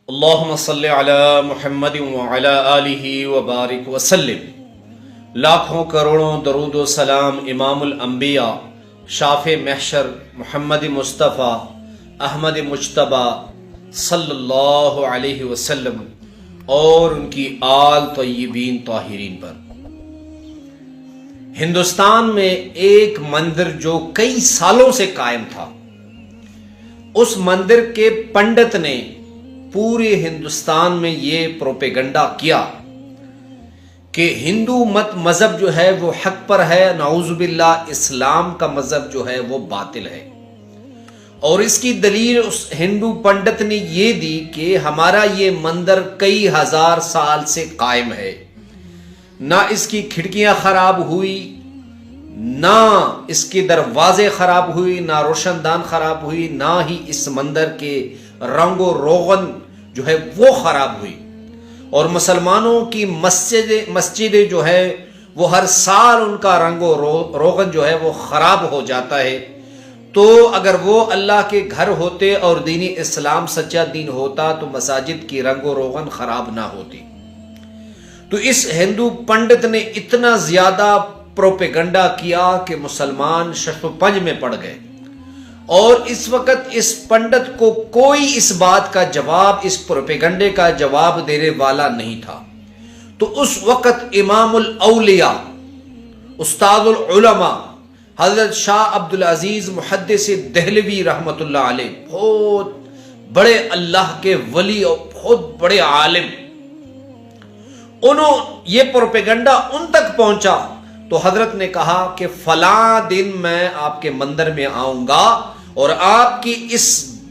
اللہم صلی علی محمد وعلی آلہ وبارک وسلم۔ لاکھوں کروڑوں درود و سلام امام الانبیاء شافع محشر محمد مصطفیٰ احمد مجتبی صلی اللہ علیہ وسلم اور ان کی آل طیبین طاہرین پر۔ ہندوستان میں ایک مندر جو کئی سالوں سے قائم تھا، اس مندر کے پنڈت نے پورے ہندوستان میں یہ پروپیگنڈا کیا کہ ہندو مذہب جو ہے وہ حق پر ہے، نعوذ باللہ اسلام کا مذہب جو ہے وہ باطل ہے۔ اور اس کی دلیل اس ہندو پنڈت نے یہ دی کہ ہمارا یہ مندر کئی ہزار سال سے قائم ہے، نہ اس کی کھڑکیاں خراب ہوئی، نہ اس کے دروازے خراب ہوئی، نہ روشن دان خراب ہوئی، نہ ہی اس مندر کے رنگ و روغن جو ہے وہ خراب ہوئی۔ اور مسلمانوں کی مسجدیں جو ہے وہ ہر سال ان کا رنگ و روغن جو ہے وہ خراب ہو جاتا ہے۔ تو اگر وہ اللہ کے گھر ہوتے اور دینی اسلام سچا دین ہوتا تو مساجد کی رنگ و روغن خراب نہ ہوتی۔ تو اس ہندو پنڈت نے اتنا زیادہ پروپیگنڈا کیا کہ مسلمان شش و پنج میں پڑ گئے، اور اس وقت اس پنڈت کو کوئی اس بات کا جواب، اس پروپیگنڈے کا جواب دینے والا نہیں تھا۔ تو اس وقت امام الاولیاء استاد العلماء حضرت شاہ عبدالعزیز محدث دہلوی رحمۃ اللہ علیہ، بہت بڑے اللہ کے ولی اور بہت بڑے عالم، یہ پروپیگنڈا ان تک پہنچا تو حضرت نے کہا کہ فلاں دن میں آپ کے مندر میں آؤں گا اور آپ کی اس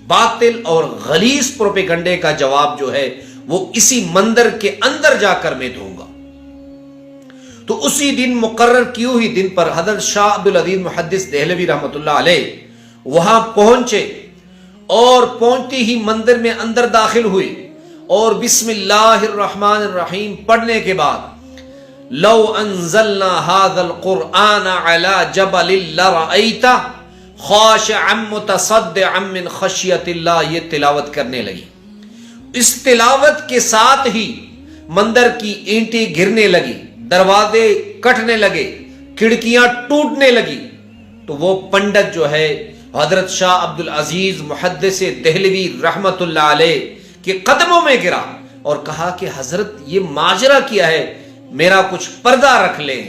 باطل اور غلیظ پروپیگنڈے کا جواب جو ہے وہ اسی مندر کے اندر جا کر میں دوں گا۔ تو اسی دن مقرر کی ہوئی دن پر حضرت شاہ عبدالعزیز محدث دہلوی رحمۃ اللہ علیہ وہاں پہنچے، اور پہنچتے ہی مندر میں اندر داخل ہوئے، اور بسم اللہ الرحمن الرحیم پڑھنے کے بعد لو انزلنا هذا القرآن على جبل لرأيته خاشعا متصدعا من خشیت اللہ، یہ تلاوت کرنے لگی۔ اس تلاوت کے ساتھ ہی مندر کی اینٹیں گرنے لگی، دروازے کٹنے لگے، کھڑکیاں ٹوٹنے لگی۔ تو وہ پنڈت جو ہے حضرت شاہ عبدالعزیز محدث دہلوی رحمت اللہ علیہ کے قدموں میں گرا اور کہا کہ حضرت یہ ماجرا کیا ہے، میرا کچھ پردہ رکھ لیں۔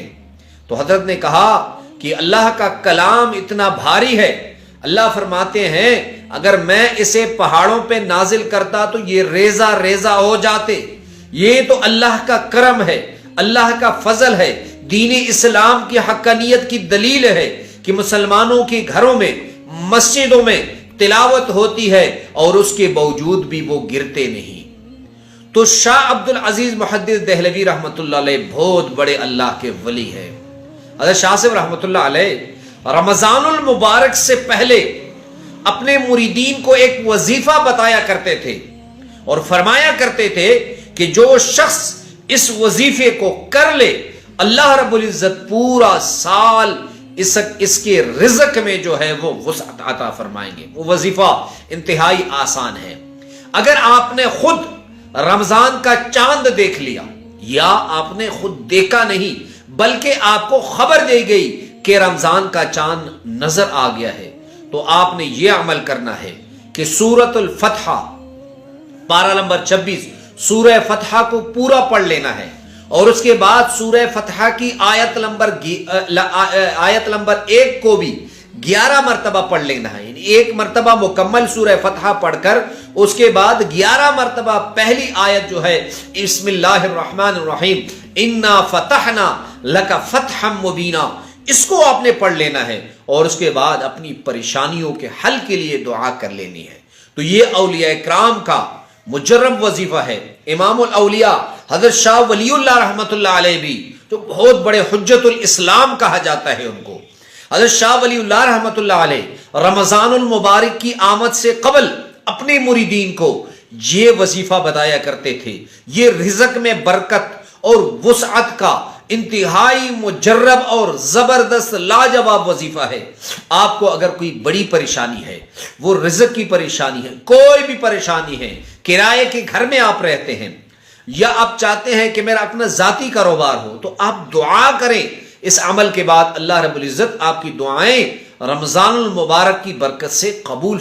تو حضرت نے کہا کہ اللہ کا کلام اتنا بھاری ہے، اللہ فرماتے ہیں اگر میں اسے پہاڑوں پہ نازل کرتا تو یہ ریزہ ریزہ ہو جاتے۔ یہ تو اللہ کا کرم ہے، اللہ کا فضل ہے، دین اسلام کی حقانیت کی دلیل ہے کہ مسلمانوں کے گھروں میں، مسجدوں میں تلاوت ہوتی ہے اور اس کے باوجود بھی وہ گرتے نہیں۔ تو شاہ عبدالعزیز محدث دہلوی رحمۃ اللہ علیہ بہت بڑے اللہ کے ولی ہے۔ حضرت شاہ صاحب رحمۃ اللہ علیہ رمضان المبارک سے پہلے اپنے مریدین کو ایک وظیفہ بتایا کرتے تھے اور فرمایا کرتے تھے کہ جو شخص اس وظیفے کو کر لے اللہ رب العزت پورا سال اس کے رزق میں جو ہے وہ وسعت عطا فرمائیں گے۔ وہ وظیفہ انتہائی آسان ہے۔ اگر آپ نے خود رمضان کا چاند دیکھ لیا، یا آپ نے خود دیکھا نہیں بلکہ آپ کو خبر دی گئی کہ رمضان کا چاند نظر آ گیا ہے، تو آپ نے یہ عمل کرنا ہے کہ سورۃ الفتح پارہ نمبر 26 سورہ فتح کو پورا پڑھ لینا ہے، اور اس کے بعد سورہ فتح کی آیت نمبر 1 کو بھی 11 مرتبہ پڑھ لینا ہے۔ یعنی ایک مرتبہ مکمل سورہ فتح پڑھ کر اس کے بعد 11 مرتبہ پہلی آیت جو ہے بسم اللہ الرحمن الرحیم انا فتحنا لک فتحا مبینا، اس کو آپ نے پڑھ لینا ہے، اور اس کے بعد اپنی پریشانیوں کے حل کے لیے دعا کر لینی ہے۔ تو یہ اولیاء کرام کا مجرب وظیفہ ہے۔ امام الاولیاء حضرت شاہ ولی اللہ رحمۃ اللہ علیہ بھی، جو بہت بڑے حجت الاسلام کہا جاتا ہے ان کو، حضرت شاہ ولی اللہ رحمۃ اللہ علیہ رمضان المبارک کی آمد سے قبل اپنے مریدین کو یہ وظیفہ بتایا کرتے تھے۔ یہ رزق میں برکت اور وسعت کا انتہائی مجرب اور زبردست لاجواب وظیفہ ہے۔ آپ کو اگر کوئی بڑی پریشانی ہے، وہ رزق کی پریشانی ہے، کوئی بھی پریشانی ہے کرائے کے گھر میں آپ رہتے ہیں، یا آپ چاہتے ہیں کہ میرا اپنا ذاتی کاروبار ہو، تو آپ دعا کریں اس عمل کے بعد، اللہ رب العزت آپ کی دعائیں رمضان المبارک کی برکت سے قبول